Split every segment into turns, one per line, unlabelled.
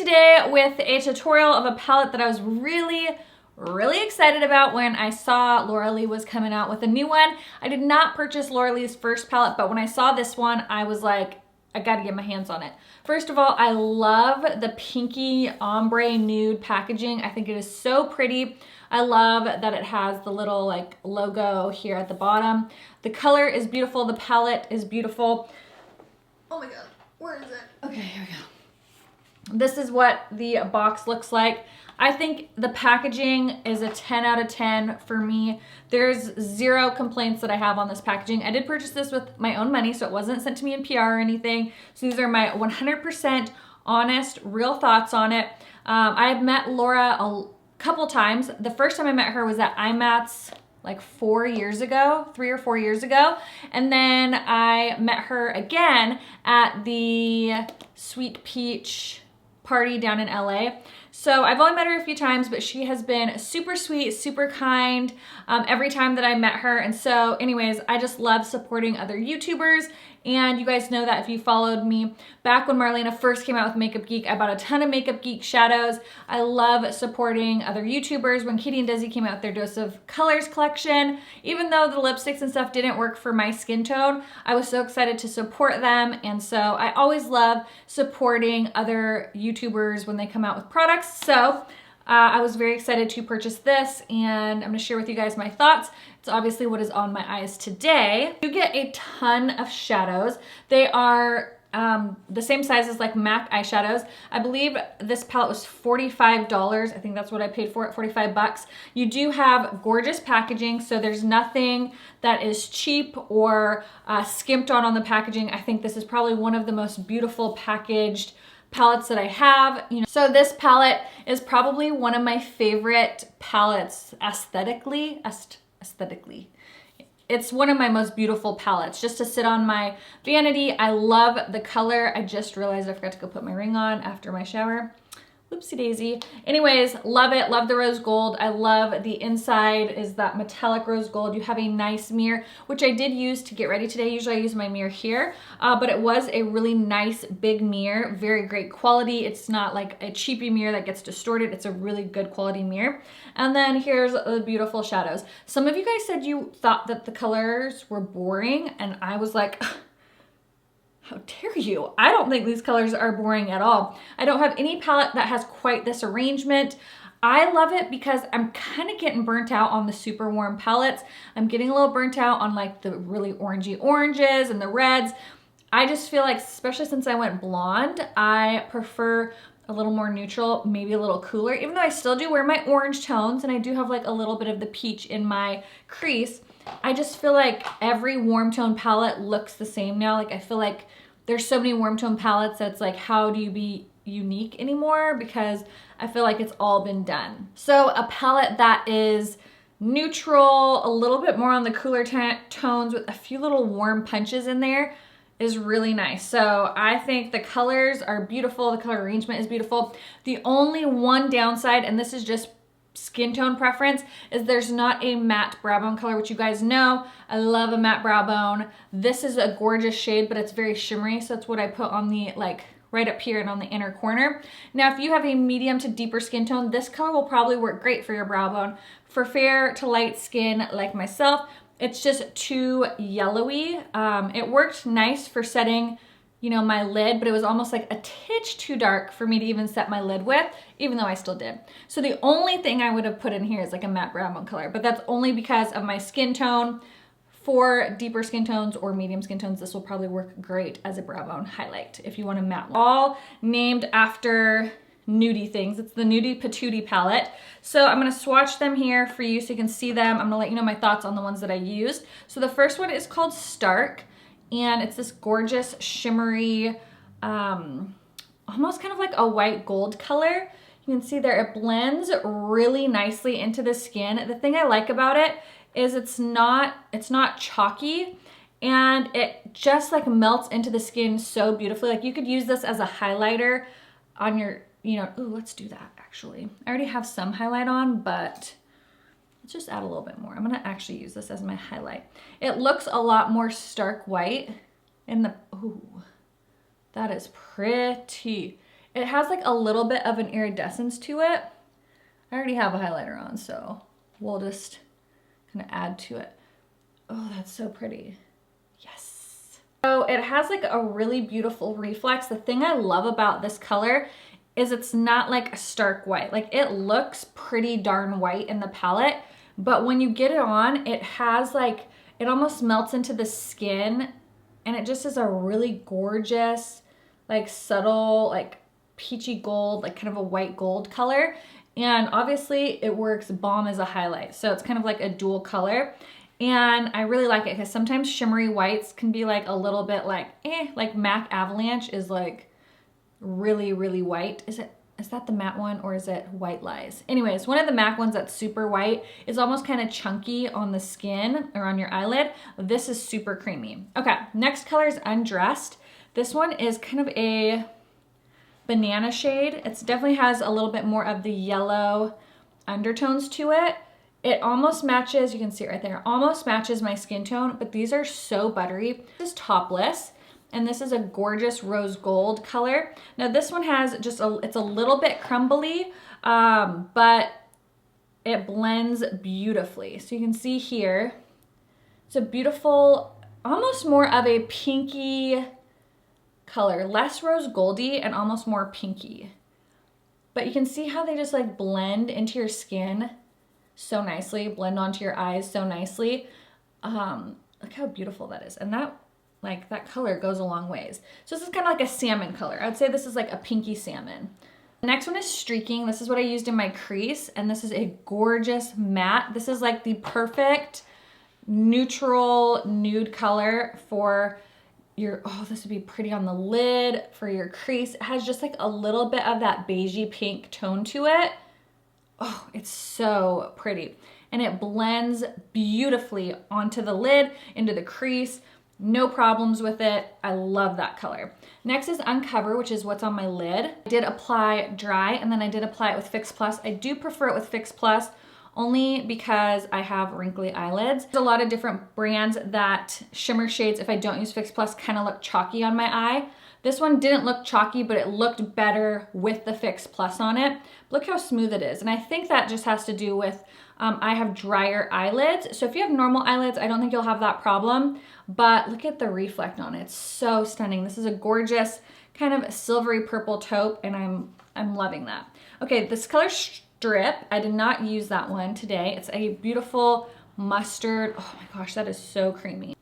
today with a tutorial of a palette that I was really excited about when I saw Laura Lee was coming out with a new one. I did not purchase Laura Lee's first palette, but when I saw this one, I was like, I gotta get my hands on it. First of all, I love the pinky ombre nude packaging. I think it is so pretty. I love that it has the little like logo here at the bottom. The color is beautiful. The palette is beautiful. Oh my God, where is it? Okay, here we go. This is what the box looks like. I think the packaging is a 10 out of 10 for me. There's zero complaints that I have on this packaging. I did purchase this with my own money, so it wasn't sent to me in PR or anything. So these are my 100% honest, real thoughts on it. I have met Laura a couple times. The first time I met her was at IMATS like 3 or 4 years ago. And then I met her again at the Sweet Peach party down in LA. So I've only met her a few times, but she has been super sweet, super kind every time that I met her. And so anyways, I just love supporting other YouTubers. And you guys know that if you followed me back when Marlena first came out with Makeup Geek, I bought a ton of Makeup Geek shadows. I love supporting other YouTubers. When Katie and Desi came out with their Dose of Colors collection, even though the lipsticks and stuff didn't work for my skin tone, I was so excited to support them. And so I always love supporting other YouTubers when they come out with products. So I was very excited to purchase this, and I'm gonna share with you guys my thoughts. It's obviously what is on my eyes today. You get a ton of shadows. They are the same size as like MAC eyeshadows. I believe this palette was $45. I think that's what I paid for it, 45 bucks. You do have gorgeous packaging, so there's nothing that is cheap or skimped on the packaging. I think this is probably one of the most beautiful packaged palettes that I have. So this palette is probably one of my favorite palettes aesthetically. It's one of my most beautiful palettes just to sit on my vanity. I love the color. I just realized I forgot to go put my ring on after my shower. Whoopsie daisy. Anyways, love it. Love the rose gold. I love the inside is that metallic rose gold. You have a nice mirror, which I did use to get ready today. Usually I use my mirror here, but it was a really nice big mirror. Very great quality. It's not like a cheapy mirror that gets distorted. It's a really good quality mirror. And then here's the beautiful shadows. Some of you guys said you thought that the colors were boring, and I was like, how dare you? I don't think these colors are boring at all. I don't have any palette that has quite this arrangement. I love it because I'm kind of getting burnt out on the super warm palettes. I'm getting a little burnt out on like the really orangey oranges and the reds. I just feel like, especially since I went blonde, I prefer a little more neutral, maybe a little cooler, even though I still do wear my orange tones and I do have like a little bit of the peach in my crease. I just feel like every warm tone palette looks the same now. Like I feel like there's so many warm tone palettes that's like, how do you be unique anymore? Because I feel like it's all been done. So a palette that is neutral, a little bit more on the cooler tones with a few little warm punches in there is really nice. So I think the colors are beautiful. The color arrangement is beautiful. The only one downside, and this is just skin tone preference, is there's not a matte brow bone color, which you guys know I love a matte brow bone. This is a gorgeous shade, but it's very shimmery, so that's what I put on the like right up here and on the inner corner. Now if you have a medium to deeper skin tone, this color will probably work great for your brow bone. For fair to light skin like myself, it's just too yellowy. It worked nice for setting, you know, my lid, but it was almost like a titch too dark for me to even set my lid with, even though I still did. So the only thing I would have put in here is like a matte brown bone color, but that's only because of my skin tone. For deeper skin tones or medium skin tones, this will probably work great as a brow bone highlight if you want a matte one. All named after nudie things. It's the Nudie Patootie palette. So I'm gonna swatch them here for you so you can see them. I'm gonna let you know my thoughts on the ones that I used. So the first one is called Stark, and it's this gorgeous shimmery, almost kind of like a white gold color. You can see there, it blends really nicely into the skin. The thing I like about it is it's not chalky, and it just like melts into the skin so beautifully. Like you could use this as a highlighter on your, you know, ooh, let's do that actually. I already have some highlight on, but let's just add a little bit more. I'm gonna actually use this as my highlight. It looks a lot more stark white in the, ooh, that is pretty. It has like a little bit of an iridescence to it. I already have a highlighter on, so we'll just kind of add to it. Oh, that's so pretty. Yes. So it has like a really beautiful reflex. The thing I love about this color is it's not like a stark white. Like it looks pretty darn white in the palette, but when you get it on, it has like, it almost melts into the skin, and it just is a really gorgeous, like subtle, like peachy gold, like kind of a white gold color. And obviously it works bomb as a highlight. So it's kind of like a dual color. And I really like it because sometimes shimmery whites can be like a little bit like, like MAC Avalanche is like really, really white. Is that the matte one, or is it White Lies? Anyways, one of the MAC ones that's super white is almost kind of chunky on the skin or on your eyelid. This is super creamy. Okay, next color is Undressed. This one is kind of a banana shade. It definitely has a little bit more of the yellow undertones to it. It almost matches, you can see it right there, almost matches my skin tone, but these are so buttery. This is topless, and this is a gorgeous rose gold color. Now this one has just it's a little bit crumbly, but it blends beautifully. So you can see here, it's a beautiful, almost more of a pinky color, less rose goldy and almost more pinky. But you can see how they just like blend into your skin so nicely, blend onto your eyes so nicely. Look how beautiful that is. And that, like, that color goes a long ways. So this is kind of like a salmon color. I would say this is like a pinky salmon. The next one is Streaking. This is what I used in my crease, and this is a gorgeous matte. This is like the perfect neutral nude color for your, oh, this would be pretty on the lid, for your crease. It has just like a little bit of that beigey pink tone to it. Oh, it's so pretty. And it blends beautifully onto the lid, into the crease. No problems with it. I love that color. Next is Uncover, which is what's on my lid. I did apply dry, and then I did apply it with Fix Plus. I do prefer it with Fix Plus only because I have wrinkly eyelids. There's a lot of different brands that shimmer shades, if I don't use Fix Plus, kind of look chalky on my eye. This one didn't look chalky, but it looked better with the Fix Plus on it. Look how smooth it is. And I think that just has to do with, I have drier eyelids. So if you have normal eyelids, I don't think you'll have that problem. But look at the reflect on it. It's so stunning. This is a gorgeous kind of silvery purple taupe, and I'm loving that. Okay, this color Strip, I did not use that one today. It's a beautiful mustard. Oh my gosh, that is so creamy.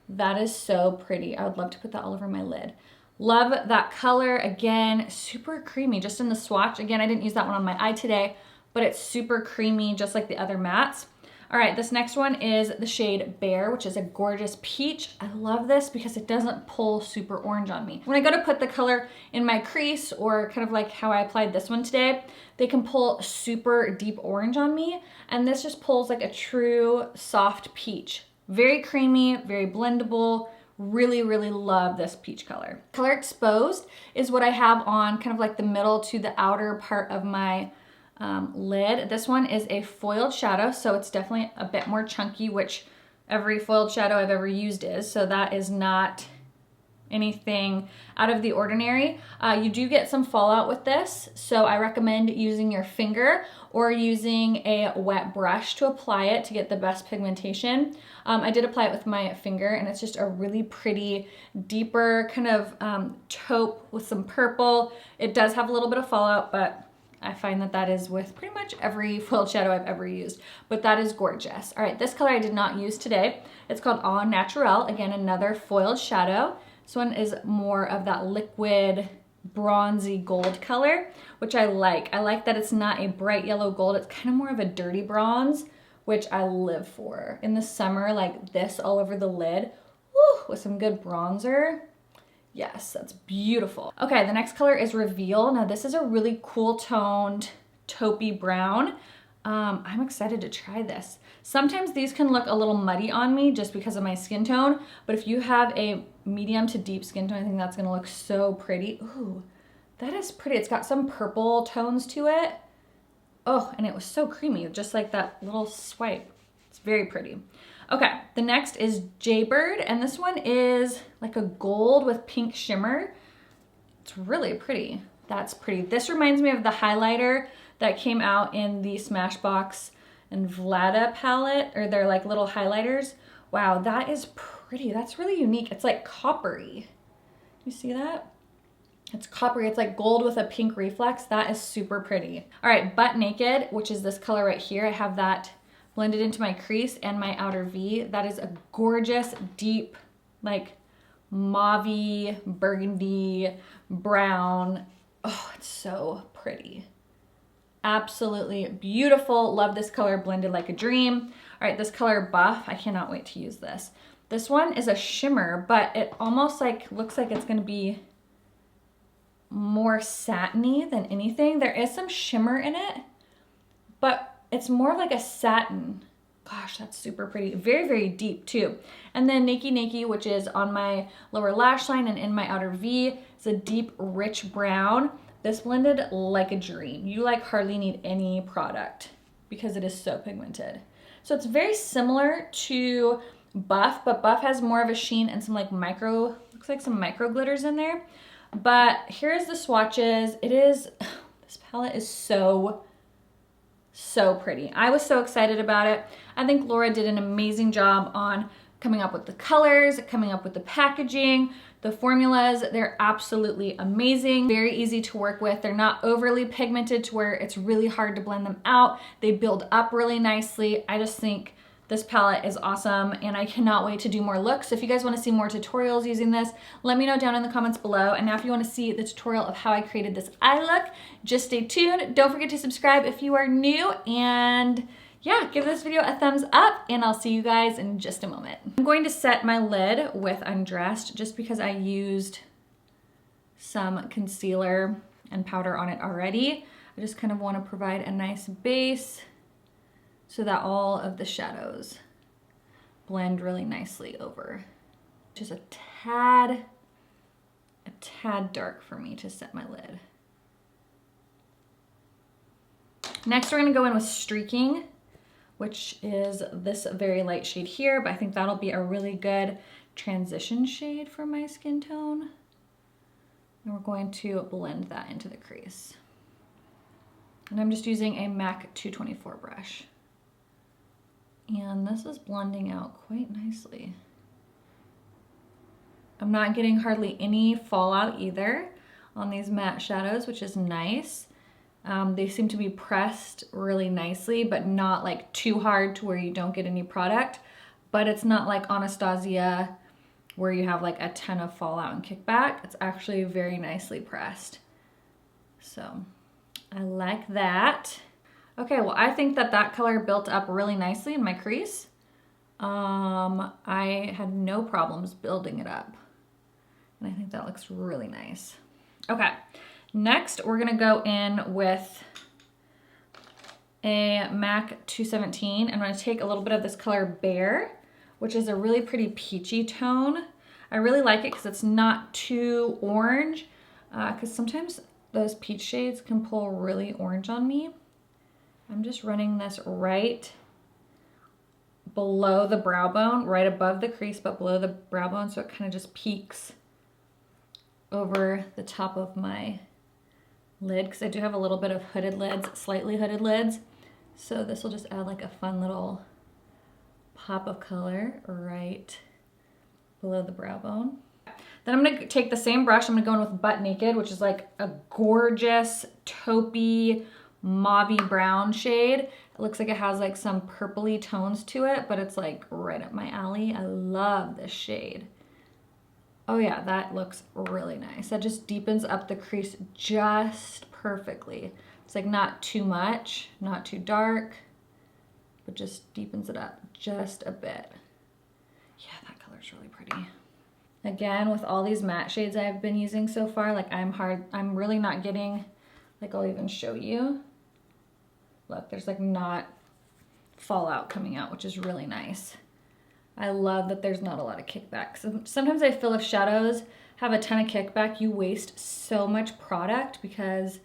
That is so pretty. I would love to put that all over my lid. Love that color. Again, super creamy, just in the swatch. Again, I didn't use that one on my eye today, but it's super creamy, just like the other mattes. All right, this next one is the shade Bear, which is a gorgeous peach. I love this because it doesn't pull super orange on me. When I go to put the color in my crease, or kind of like how I applied this one today, they can pull super deep orange on me, and this just pulls like a true soft peach. Very creamy, very blendable. Really, really love this peach color. Color Exposed is what I have on kind of like the middle to the outer part of my lid. This one is a foiled shadow, so it's definitely a bit more chunky, which every foiled shadow I've ever used is, so that is not anything out of the ordinary. You do get some fallout with this, so I recommend using your finger or using a wet brush to apply it to get the best pigmentation. I did apply it with my finger, and it's just a really pretty, deeper kind of taupe with some purple. It does have a little bit of fallout, but I find that that is with pretty much every foiled shadow I've ever used, but that is gorgeous. All right, this color I did not use today. It's called Au Naturel. Again, another foiled shadow. This one is more of that liquid bronzy gold color, which I like. I like that it's not a bright yellow gold. It's kind of more of a dirty bronze, which I live for. In the summer, like this all over the lid, woo, with some good bronzer. Yes, that's beautiful. Okay, the next color is Reveal. Now this is a really cool toned taupey brown. I'm excited to try this. Sometimes these can look a little muddy on me just because of my skin tone, but if you have a medium to deep skin tone, I think that's gonna look so pretty. Ooh, that is pretty. It's got some purple tones to it. Oh, and it was so creamy, just like that little swipe. It's very pretty. Okay, the next is Jaybird, and this one is like a gold with pink shimmer. It's really pretty. That's pretty. This reminds me of the highlighter that came out in the Smashbox and Vlada palette, or they're like little highlighters. Wow, that is pretty. That's really unique. It's like coppery. You see that? It's coppery. It's like gold with a pink reflex. That is super pretty. All right, Butt Naked, which is this color right here. I have that blended into my crease and my outer V. That is a gorgeous, deep, like mauve-y, burgundy, brown. Oh, it's so pretty. Absolutely beautiful. Love this color, blended like a dream. All right, this color Buff. I cannot wait to use this. This one is a shimmer, but it almost like looks like it's gonna be more satiny than anything. There is some shimmer in it, but it's more of like a satin. Gosh, that's super pretty. Very, very deep too. And then Nakey Nakey, which is on my lower lash line and in my outer V. It's a deep, rich brown. This blended like a dream. You like hardly need any product because it is so pigmented. So it's very similar to Buff, but Buff has more of a sheen and some like micro, looks like some micro glitters in there. But here's the swatches. It is, this palette is so pretty. I was so excited about it. I think Laura did an amazing job on coming up with the colors, coming up with the packaging, the formulas. They're absolutely amazing. Very easy to work with. They're not overly pigmented to where it's really hard to blend them out. They build up really nicely. I just think this palette is awesome and I cannot wait to do more looks. So if you guys want to see more tutorials using this, let me know down in the comments below. And now if you want to see the tutorial of how I created this eye look, just stay tuned. Don't forget to subscribe if you are new, and yeah, give this video a thumbs up and I'll see you guys in just a moment. I'm going to set my lid with Undressed just because I used some concealer and powder on it already. I just kind of want to provide a nice base so that all of the shadows blend really nicely over. Just a tad dark for me to set my lid. Next, we're gonna go in with Streaking, which is this very light shade here, but I think that'll be a really good transition shade for my skin tone. And we're going to blend that into the crease. And I'm just using a MAC 224 brush. And this is blending out quite nicely. I'm not getting hardly any fallout either on these matte shadows, which is nice. They seem to be pressed really nicely, but not like too hard to where you don't get any product. But it's not like Anastasia where you have like a ton of fallout and kickback. It's actually very nicely pressed. So I like that. Okay, well, I think that that color built up really nicely in my crease. I had no problems building it up. And I think that looks really nice. Okay, next we're gonna go in with a MAC 217. I'm gonna take a little bit of this color Bear, which is a really pretty peachy tone. I really like it because it's not too orange, because sometimes those peach shades can pull really orange on me. I'm just running this right below the brow bone, right above the crease, but below the brow bone, so it kind of just peaks over the top of my lid, because I do have a little bit of hooded lids, slightly hooded lids. So this will just add like a fun little pop of color right below the brow bone. Then I'm gonna take the same brush, I'm gonna go in with Butt Naked, which is like a gorgeous taupey, mauve brown shade. It looks like it has like some purpley tones to it, but it's like right up my alley. I love this shade. Oh yeah, that looks really nice. That just deepens up the crease just perfectly. It's like not too much, not too dark, but just deepens it up just a bit. Yeah, that color's really pretty. Again, with all these matte shades I've been using so far, like I'm really not getting, like I'll even show you. Look, there's like not fallout coming out, which is really nice. I love that there's not a lot of kickback. Sometimes I feel if shadows have a ton of kickback, you waste so much product because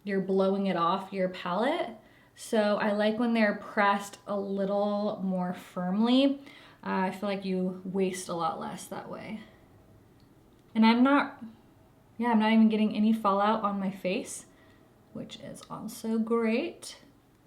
you're blowing it off your palette. So I like when they're pressed a little more firmly. I feel like you waste a lot less that way. And I'm not yeah, I'm not even getting any fallout on my face, which is also great.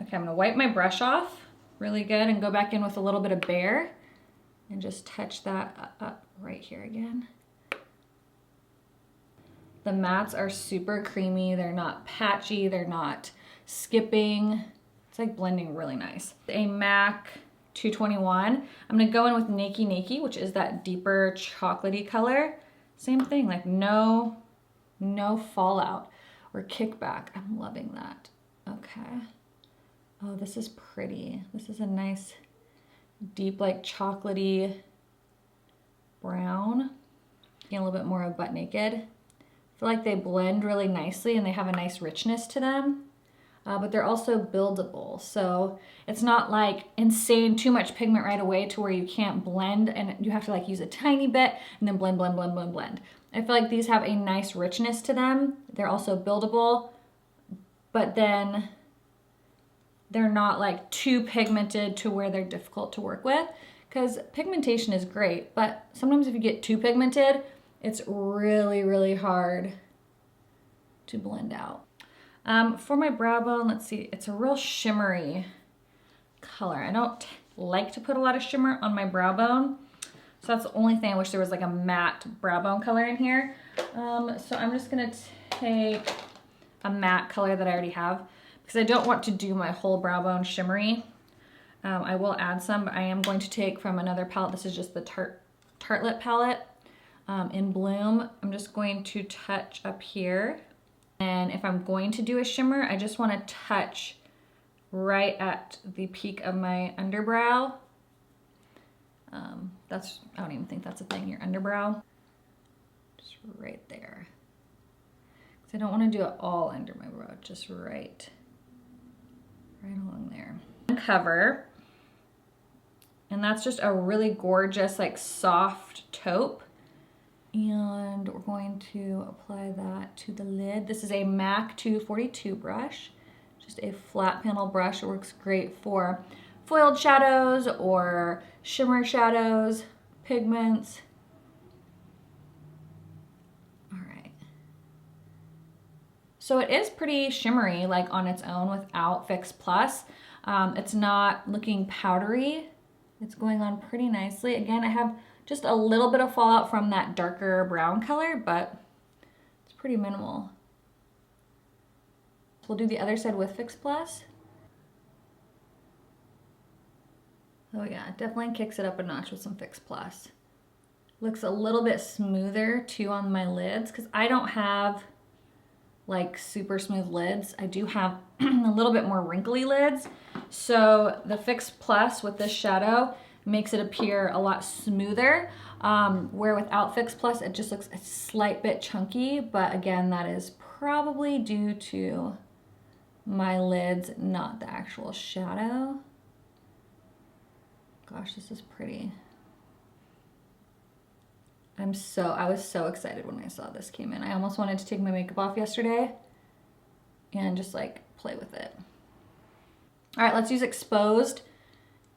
Okay, I'm gonna wipe my brush off really good and go back in with a little bit of Bare and just touch that up right here again. The mattes are super creamy. They're not patchy. They're not skipping. It's like blending really nice. A MAC 221. I'm gonna go in with Nakey Nakey, which is that deeper chocolatey color. Same thing, like no fallout or kickback. I'm loving that. Okay. Oh, this is pretty. This is a nice deep, like chocolatey brown. And a little bit more of Butt Naked. I feel like they blend really nicely and they have a nice richness to them. But they're also buildable. So it's not like insane, too much pigment right away to where you can't blend and you have to like use a tiny bit and then blend, blend, blend, blend, blend. I feel like these have a nice richness to them. They're also buildable, but then they're not like too pigmented to where they're difficult to work with, because pigmentation is great, but sometimes if you get too pigmented, it's really, really hard to blend out. For my brow bone, let's see, it's a real shimmery color. I don't like to put a lot of shimmer on my brow bone, so that's the only thing. I wish there was like a matte brow bone color in here. So I'm just gonna take a matte color that I already have, because I don't want to do my whole brow bone shimmery. I will add some, but I am going to take from another palette. This is just the Tartelette palette in Bloom. I'm just going to touch up here. And if I'm going to do a shimmer, I just want to touch right at the peak of my underbrow. I don't even think that's a thing, your underbrow. Just right there. Because I don't want to do it all under my brow, just right along there. Cover. And that's just a really gorgeous, like soft taupe. And we're going to apply that to the lid. This is a MAC 242 brush, just a flat panel brush. It works great for foiled shadows or shimmer shadows, pigments. All right. So it is pretty shimmery, like on its own without Fix Plus. It's not looking powdery. It's going on pretty nicely. Again, I have just a little bit of fallout from that darker brown color, but it's pretty minimal. We'll do the other side with Fix Plus. Oh yeah, it definitely kicks it up a notch with some Fix Plus. Looks a little bit smoother too on my lids, because I don't have like super smooth lids. I do have a little bit more wrinkly lids. So the Fix Plus with this shadow makes it appear a lot smoother, where without Fix Plus it just looks a slight bit chunky, but again, that is probably due to my lids, not the actual shadow. Gosh, this is pretty. I was so excited when I saw this came in. I almost wanted to take my makeup off yesterday and just like play with it. All right, let's use Exposed.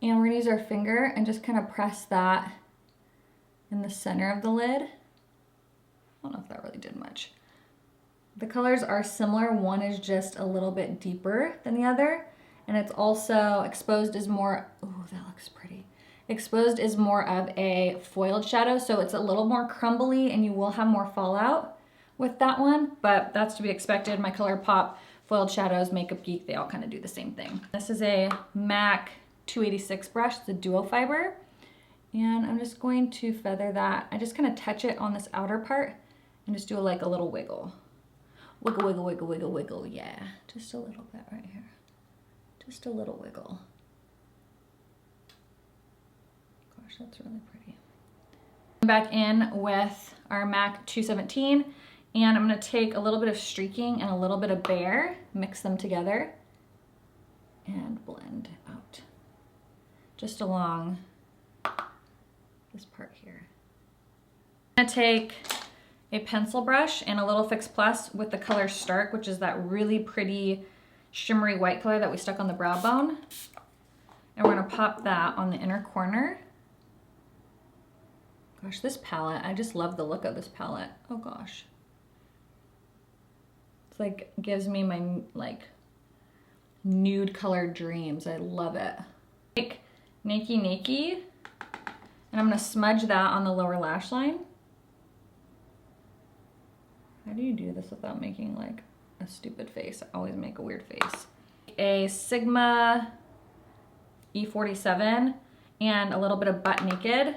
And we're gonna use our finger and just kind of press that in the center of the lid. I don't know if that really did much. The colors are similar. One is just a little bit deeper than the other. And it's also, Exposed is more, oh, that looks pretty. Exposed is more of a foiled shadow, so it's a little more crumbly and you will have more fallout with that one, but that's to be expected. My ColourPop foiled shadows, Makeup Geek, they all kind of do the same thing. This is a MAC 286 brush. It's a duo fiber, and I'm just going to feather that. I just kind of touch it on this outer part and just do like a little wiggle. Wiggle, wiggle, wiggle, wiggle, wiggle, yeah. Just a little bit right here. Just a little wiggle. Gosh, that's really pretty. Back in with our MAC 217, and I'm gonna take a little bit of streaking and a little bit of Bare, mix them together, and blend out. Just along this part here. I'm gonna take a pencil brush and a little Fix Plus with the color Stark, which is that really pretty shimmery white color that we stuck on the brow bone. And we're gonna pop that on the inner corner. Gosh, this palette, I just love the look of this palette. Oh gosh. It's like, gives me my like nude colored dreams. I love it. Like Nakey, and I'm gonna smudge that on the lower lash line. How do you do this without making like a stupid face? I always make a weird face. A Sigma E47 and a little bit of Butt Naked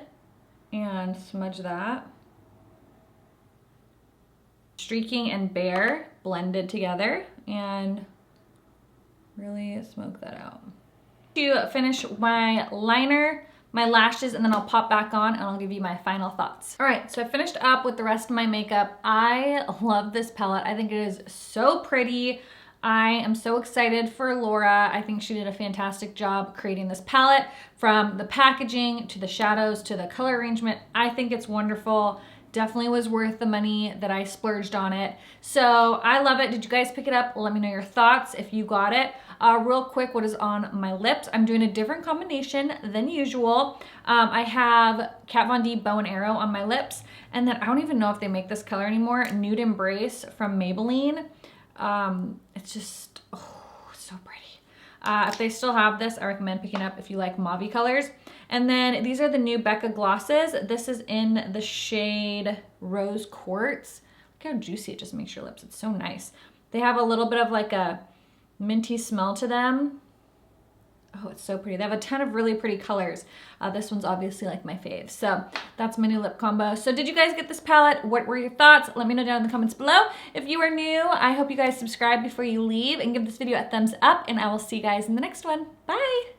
and smudge that. Streaking and Bare blended together and really smoke that out. To finish my liner, my lashes, and then I'll pop back on and I'll give you my final thoughts. All right, so I finished up with the rest of my makeup. I love this palette. I think it is so pretty. I am so excited for Laura. I think she did a fantastic job creating this palette, from the packaging to the shadows to the color arrangement. I think it's wonderful. Definitely was worth the money that I splurged on it. So I love it. Did you guys pick it up? Let me know your thoughts if you got it. Real quick, what is on my lips? I'm doing a different combination than usual. I have Kat Von D Bow and Arrow on my lips, and then I don't even know if they make this color anymore, Nude Embrace from Maybelline. It's just, oh, so pretty. If they still have this, I recommend picking up if you like mauve colors. And then these are the new Becca glosses. This is in the shade Rose Quartz. Look how juicy it just makes your lips. It's so nice. They have a little bit of like a minty smell to them. Oh, it's so pretty. They have a ton of really pretty colors. This one's obviously like my fave. So that's my new lip combo. So did you guys get this palette? What were your thoughts? Let me know down in the comments below. If you are new, I hope you guys subscribe before you leave and give this video a thumbs up, and I will see you guys in the next one. Bye.